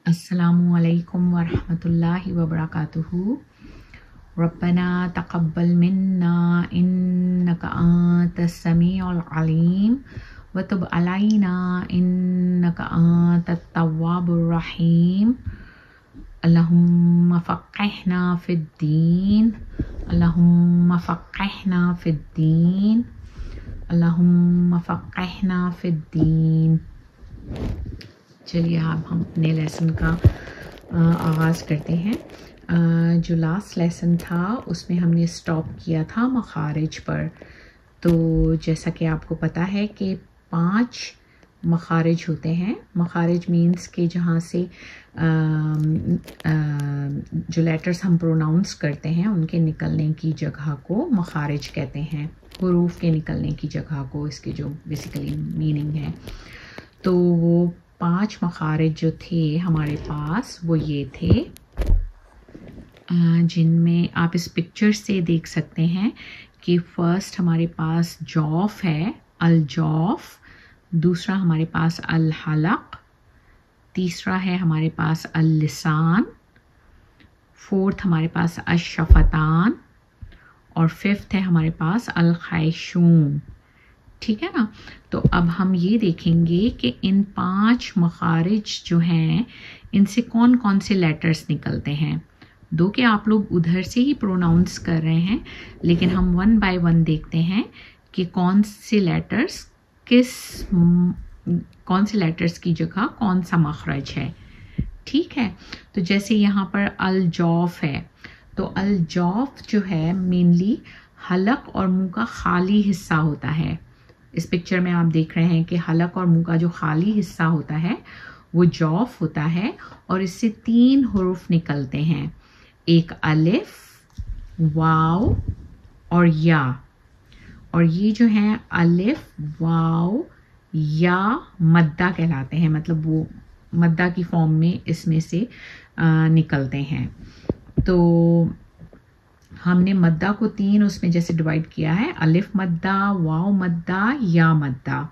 अस्सलामु अलैकुम वरहमतुल्लाहि वबरकातुहू। रब्बना तक़ब्बल मिन्ना इन्नका अंतस समीउल अलीम व तुब अलैना इन्नका अंतत तव्वाबुर रहीम। अल्लाहुम्मा फ़क़्हिना फ़िद्दीन, अल्लाहुम्मा फ़क़्हिना फ़िद्दीन, अल्लाहुम्मा फ़क़्हिना फ़िद्दीन। चलिए अब हम अपने लेसन का आगाज़ करते हैं। जो लास्ट लेसन था उसमें हमने स्टॉप किया था मखारिज पर। तो जैसा कि आपको पता है कि 5 मखारिज होते हैं। मखारिज मीन्स के जहाँ से जो लेटर्स हम प्रोनाउंस करते हैं उनके निकलने की जगह को मखारिज कहते हैं। हुरूफ के निकलने की जगह को, इसके जो बेसिकली मीनिंग है। तो वो 5 मखारिज जो थे हमारे पास वो ये थे, जिनमें आप इस पिक्चर से देख सकते हैं कि फर्स्ट हमारे पास जौफ है, अल जौफ। दूसरा हमारे पास अल हलक। तीसरा है हमारे पास अल लिसान। फोर्थ हमारे पास अल शफतान। और फिफ्थ है हमारे पास अल खैशूम। ठीक है ना। तो अब हम ये देखेंगे कि इन 5 मखारिज जो हैं इनसे कौन कौन से लेटर्स निकलते हैं। दो कि आप लोग उधर से ही प्रोनाउंस कर रहे हैं, लेकिन हम 1 बाय 1 देखते हैं कि कौन से लेटर्स की जगह कौन सा मखरज है। ठीक है। तो जैसे यहाँ पर अल जौफ है, तो अल जौफ जो है मेनली हलक और मुंह का खाली हिस्सा होता है। इस पिक्चर में आप देख रहे हैं कि हलक और मुंह का जो खाली हिस्सा होता है वो जौफ होता है, और इससे 3 हुरूफ निकलते हैं, एक अलिफ, वाव और या। और ये जो है अलिफ, वाव, या मद्दा कहलाते हैं, मतलब वो मद्दा की फॉर्म में इसमें से निकलते हैं। तो हमने मद्दा को 3 उसमें जैसे डिवाइड किया है, अलिफ मद्दा, वाव मद्दा, या मद्दा।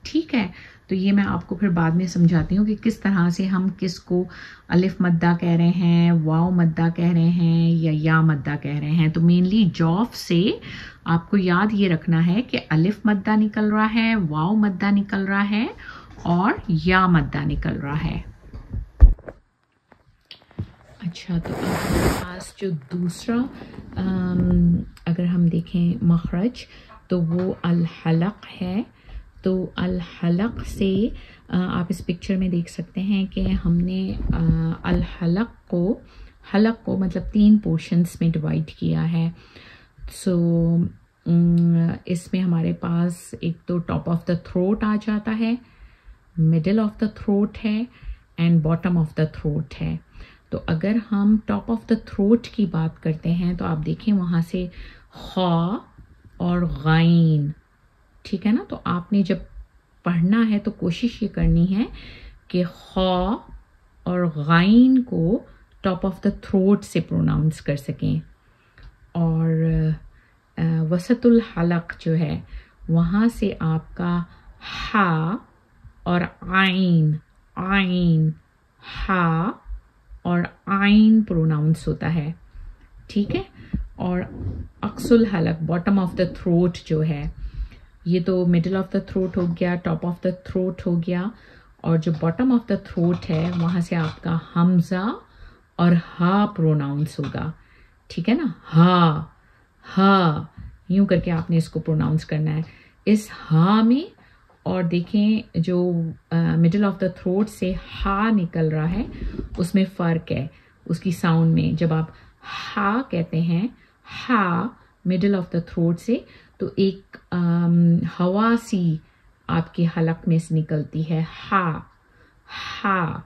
ठीक है। तो ये मैं आपको फिर बाद में समझाती हूँ कि किस तरह से हम किसको अलिफ मद्दा कह रहे हैं, वाव मद्दा कह रहे हैं या मद्दा कह रहे हैं। तो मेनली जौफ से आपको याद ये रखना है कि अलिफ मद्दा निकल रहा है, वाव मद्दा निकल रहा है और या मद्दा निकल रहा है। अच्छा, तो अब हमारे पास जो दूसरा अगर हम देखें मखरज, तो वो अल हलक है। तो अल हलक से आप इस पिक्चर में देख सकते हैं कि हमने अल हलक को मतलब 3 पोर्शंस में डिवाइड किया है। सो इसमें हमारे पास एक तो टॉप ऑफ द थ्रोट आ जाता है, मिडल ऑफ द थ्रोट है and bottom of the throat है। तो अगर हम टॉप ऑफ द थ्रोट की बात करते हैं तो आप देखें वहाँ से खा और गाइन। ठीक है ना। तो आपने जब पढ़ना है तो कोशिश ये करनी है कि खा और गाइन को टॉप ऑफ द थ्रोट से प्रोनाउंस कर सकें। और वसतुल हलक जो है वहाँ से आपका हा और आइन, हा और आइन प्रोनाउंस होता है। ठीक है। और अक्सुल हलक, बॉटम ऑफ द थ्रोट जो है, ये तो मिडल ऑफ द थ्रोट हो गया, टॉप ऑफ द थ्रोट हो गया, और जो बॉटम ऑफ द थ्रोट है वहाँ से आपका हमजा और हा प्रोनाउंस होगा। ठीक है ना। हा यूं करके आपने इसको प्रोनाउंस करना है। इस हा में और देखें जो मिडल ऑफ द थ्रोट से हा निकल रहा है उसमें फ़र्क है उसकी साउंड में। जब आप हा कहते हैं, हा मिडल ऑफ द थ्रोट से, तो एक हवा सी आपके हलक में से निकलती है, हा।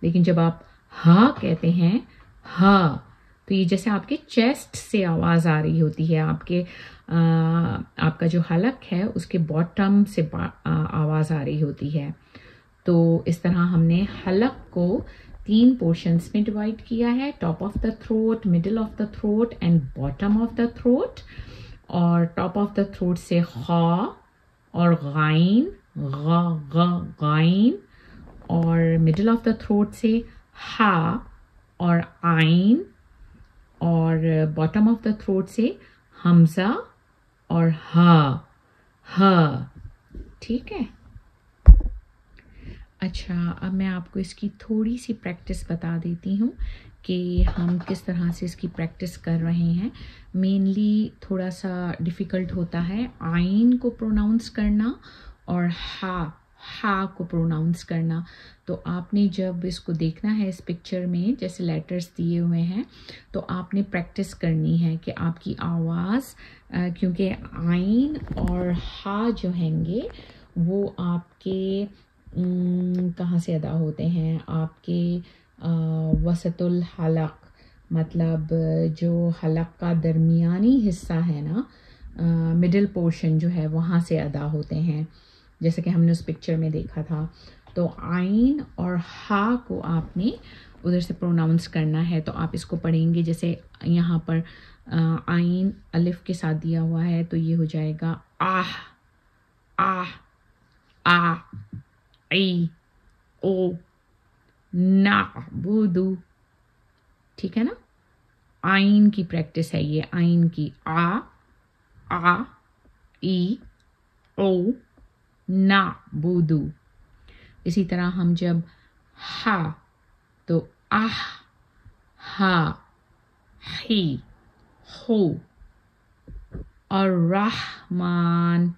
लेकिन जब आप हा कहते हैं, हा, तो ये जैसे आपके चेस्ट से आवाज़ आ रही होती है, आपका जो हलक है उसके बॉटम से आवाज़ आ रही होती है। तो इस तरह हमने हलक को 3 पोर्शंस में डिवाइड किया है, top of the throat, middle of the throat and bottom of the throat. और टॉप ऑफ द थ्रोट से खा और गाइन, गाइन, और मिडिल ऑफ द थ्रोट से हा और आइन, और बॉटम ऑफ द थ्रोट से हमजा और हा। ठीक है। अच्छा, अब मैं आपको इसकी थोड़ी सी प्रैक्टिस बता देती हूँ कि हम किस तरह से इसकी प्रैक्टिस कर रहे हैं। मेनली थोड़ा सा डिफ़िकल्ट होता है आइन को प्रोनाउंस करना और हा को प्रोनाउंस करना। तो आपने जब इसको देखना है इस पिक्चर में जैसे लेटर्स दिए हुए हैं, तो आपने प्रैक्टिस करनी है कि आपकी आवाज़, क्योंकि आइन और हा जो हैंगे वो आपके कहाँ से अदा होते हैं, आपके वसतुल हलक, मतलब जो हलक का दरमियानी हिस्सा है ना, मिडिल पोर्शन जो है वहाँ से अदा होते हैं, जैसे कि हमने उस पिक्चर में देखा था। तो आइन और हा को आपने उधर से प्रोनाउंस करना है। तो आप इसको पढ़ेंगे, जैसे यहाँ पर आइन अलिफ के साथ दिया हुआ है, तो ये हो जाएगा आह, आह, आ, ई, ओ, नाबुदु। ठीक है ना। आइन की प्रैक्टिस है ये, आइन की आ, ई, ओ, नाबुदु। इसी तरह हम जब हा, तो आह, हा, ही, हो, और रहमान,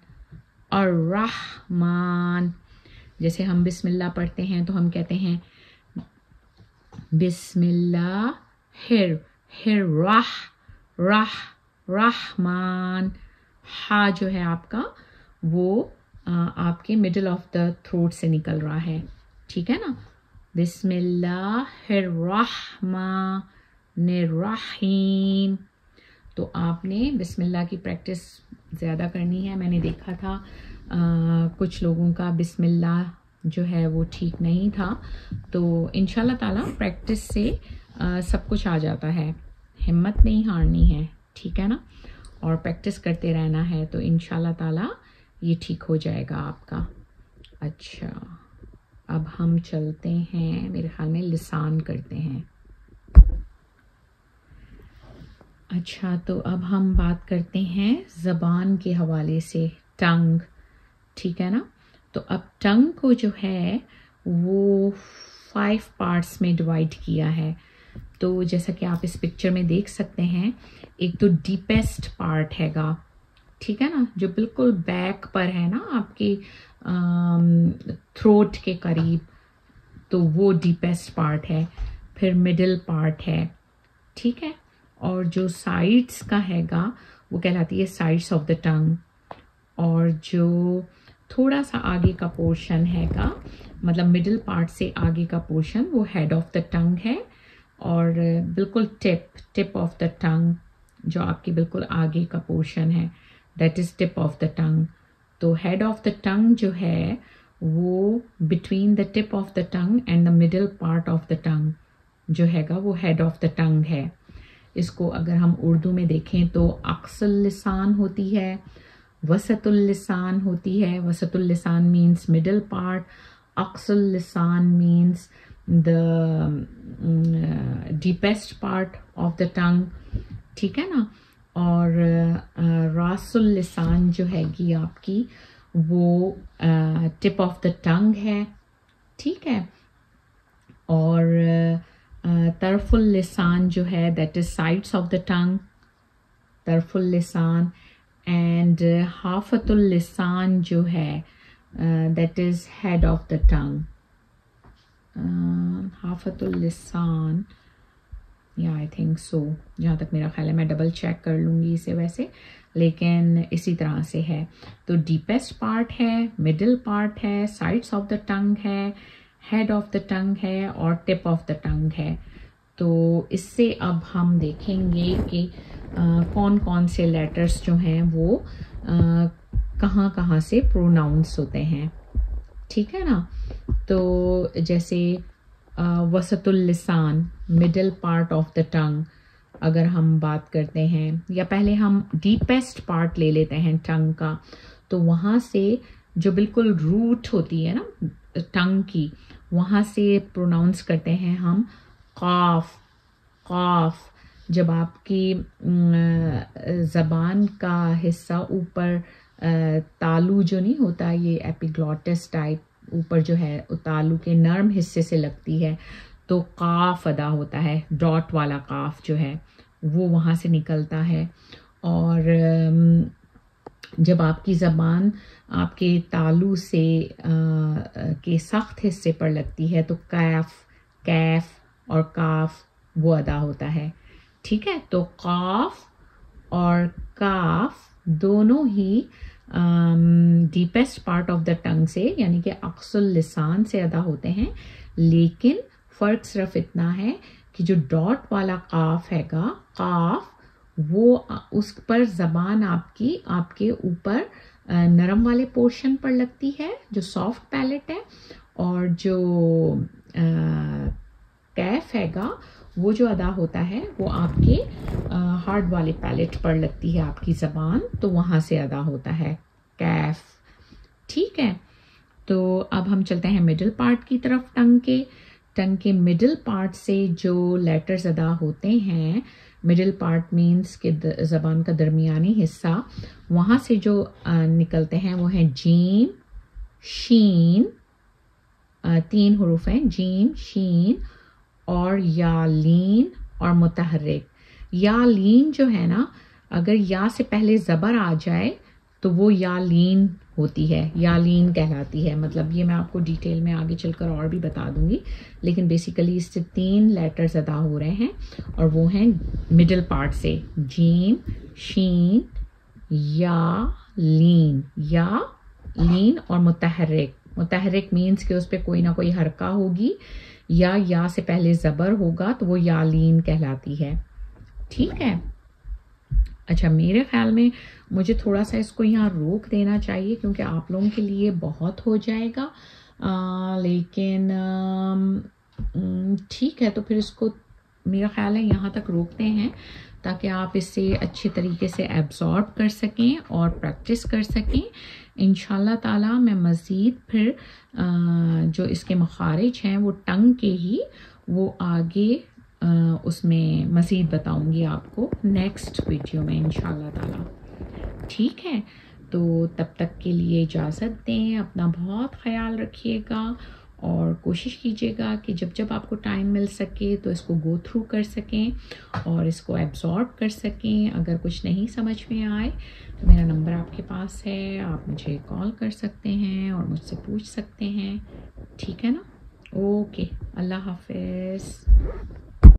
और रहमान। जैसे हम बिस्मिल्लाह पढ़ते हैं तो हम कहते हैं बिस्मिल्लाह हिर राह रहमान। हा जो है आपका वो आपके मिडिल ऑफ द थ्रोट से निकल रहा है। ठीक है ना। बिस्मिल्लाहिर्रहमानिर्रहीम। तो आपने बिस्मिल्लाह की प्रैक्टिस ज़्यादा करनी है। मैंने देखा था कुछ लोगों का बिस्मिल्लाह जो है वो ठीक नहीं था, तो इंशाल्लाह ताला प्रैक्टिस से सब कुछ आ जाता है। हिम्मत नहीं हारनी है, ठीक है ना, और प्रैक्टिस करते रहना है, तो इंशाल्लाह ताला ये ठीक हो जाएगा आपका। अच्छा, अब हम चलते हैं, मेरे ख्याल में लिसान करते हैं। अच्छा, तो अब हम बात करते हैं ज़बान के हवाले से, टंग। ठीक है ना। तो अब टंग को जो है वो 5 पार्ट्स में डिवाइड किया है। तो जैसा कि आप इस पिक्चर में देख सकते हैं, एक तो डीपेस्ट पार्ट हैगा, ठीक है ना, जो बिल्कुल बैक पर है ना आपके थ्रोट के करीब, तो वो डीपेस्ट पार्ट है। फिर मिडिल पार्ट है, ठीक है, और जो साइड्स का हैगा वो कहलाती है साइड्स ऑफ द टंग। और जो थोड़ा सा आगे का पोर्शन हैगा, मतलब मिडिल पार्ट से आगे का पोर्शन, वो हेड ऑफ द टंग है। और बिल्कुल टिप ऑफ द टंग, जो आपकी बिल्कुल आगे का पोर्शन है, that is tip of the टंग। तो हेड ऑफ द टंग जो है वो between the tip of the tongue and the middle part of the टंग जो हैगा वो हेड ऑफ द टंग है। इसको अगर हम उर्दू में देखें तो अक्सुल लिसान होती है, वसतुल लिसान होती है। वसतुल लिसान मीन्स मिडिल पार्ट, अक्सुल लिसान means the deepest part of the tongue, ठीक है ना। और रासुल लिसान जो हैगी आपकी वो टिप ऑफ द टंग है, ठीक है। और तरफुल लिसान जो है that is sides of the tongue, तरफुल लिसान। एंड हाफतुल लिसान जो है that is head of the tongue. हाफतुल लिसान, या आई थिंक सो, जहाँ तक मेरा ख्याल है, मैं डबल चेक कर लूँगी इसे वैसे, लेकिन इसी तरह से है। तो डीपेस्ट पार्ट है, मिडिल पार्ट है, साइड्स ऑफ द टंग है, हेड ऑफ द टंग है और टिप ऑफ द टंग है। तो इससे अब हम देखेंगे कि कौन कौन से लेटर्स जो हैं वो कहाँ कहाँ से प्रोनाउंस होते हैं, ठीक है ना। तो जैसे वसतुल लिसान, middle part of the tongue, अगर हम बात करते हैं, या पहले हम डीपेस्ट पार्ट ले लेते हैं टंग का, तो वहाँ से जो बिल्कुल रूट होती है ना टंग की, وہاں سے پروناؤنس کرتے ہیں ہم قاف. قاف جب آپ کی زبان کا حصہ اوپر تالو جو نہیں ہوتا، یہ ایپیگلوٹس ٹائپ اوپر جو ہے تالو کے نرم حصے سے لگتی ہے، تو قاف ادا ہوتا ہے. ڈاٹ والا قاف جو ہے وہ وہاں سے نکلتا ہے. اور جب آپ کی زبان آپ کے تالو سے کے سخت حصے پر لگتی ہے تو کیف، کیف اور کاف وہ ادا ہوتا ہے. ٹھیک ہے، تو قاف اور کاف دونوں ہی ڈیپسٹ پارٹ آف دا ٹنگ سے یعنی کہ اقصی اللسان سے ادا ہوتے ہیں، لیکن فرق صرف اتنا ہے کہ جو ڈاٹ والا قاف ہے گا، قاف، وہ اس پر زبان آپ کے اوپر نرم والے پورشن پر لگتی ہے جو سافٹ پیلٹ ہے، اور جو کیف ہے گا وہ جو ادا ہوتا ہے وہ آپ کے ہارڈ والے پیلٹ پر لگتی ہے آپ کی زبان، تو وہاں سے ادا ہوتا ہے کیف. ٹھیک ہے، تو اب ہم چلتے ہیں مڈل پارٹ کی طرف. ٹنگ کے مڈل پارٹ سے جو لیٹرز ادا ہوتے ہیں، مڈل پارٹ مینس کہ زبان کا درمیانی حصہ، وہاں سے جو نکلتے ہیں وہ ہیں جیم، شین، 3 حروف ہیں، جیم، شین اور یا لین اور متحرک. یا لین جو ہے نا، اگر یا سے پہلے زبر آ جائے تو وہ یا لین ہوتی ہے، یا لین کہلاتی ہے. مطلب یہ میں آپ کو ڈیٹیل میں آگے چل کر اور بھی بتا دوں گی، لیکن بیسیکلی اس سے 3 لیٹرز ادا ہو رہے ہیں اور وہ ہیں مڈل پارٹ سے جیم، شین، یا لین اور متحرک. متحرک مینس کہ اس پہ کوئی نہ کوئی حرکہ ہوگی یا سے پہلے زبر ہوگا تو وہ یا لین کہلاتی ہے. ٹھیک ہے، اچھا میرے خیال میں مجھے تھوڑا سا اس کو یہاں روک دینا چاہیے کیونکہ آپ لوگوں کے لیے بہت ہو جائے گا، لیکن ٹھیک ہے، تو پھر اس کو میرا خیال ہے یہاں تک روکتے ہیں تاکہ آپ اس سے اچھے طریقے سے ایبزارب کر سکیں اور پریکٹس کر سکیں. انشاءاللہ تعالی میں مزید پھر جو اس کے مخارج ہیں وہ ٹنگ کے ہی وہ آگے اس میں مزید بتاؤں گی آپ کو نیکسٹ ویڈیو میں انشاءاللہ تعالی. ٹھیک ہے، تو تب تک کے لیے اجازت دیں، اپنا بہت خیال رکھیے گا اور کوشش کیجیے گا کہ جب آپ کو ٹائم مل سکے تو اس کو گو تھرو کر سکیں اور اس کو ایبزارب کر سکیں. اگر کچھ نہیں سمجھ میں آئے تو میرا نمبر آپ کے پاس ہے، آپ مجھے کال کر سکتے ہیں اور مجھ سے پوچھ سکتے ہیں. ٹھیک ہے نا؟ اوکے، اللہ حافظ.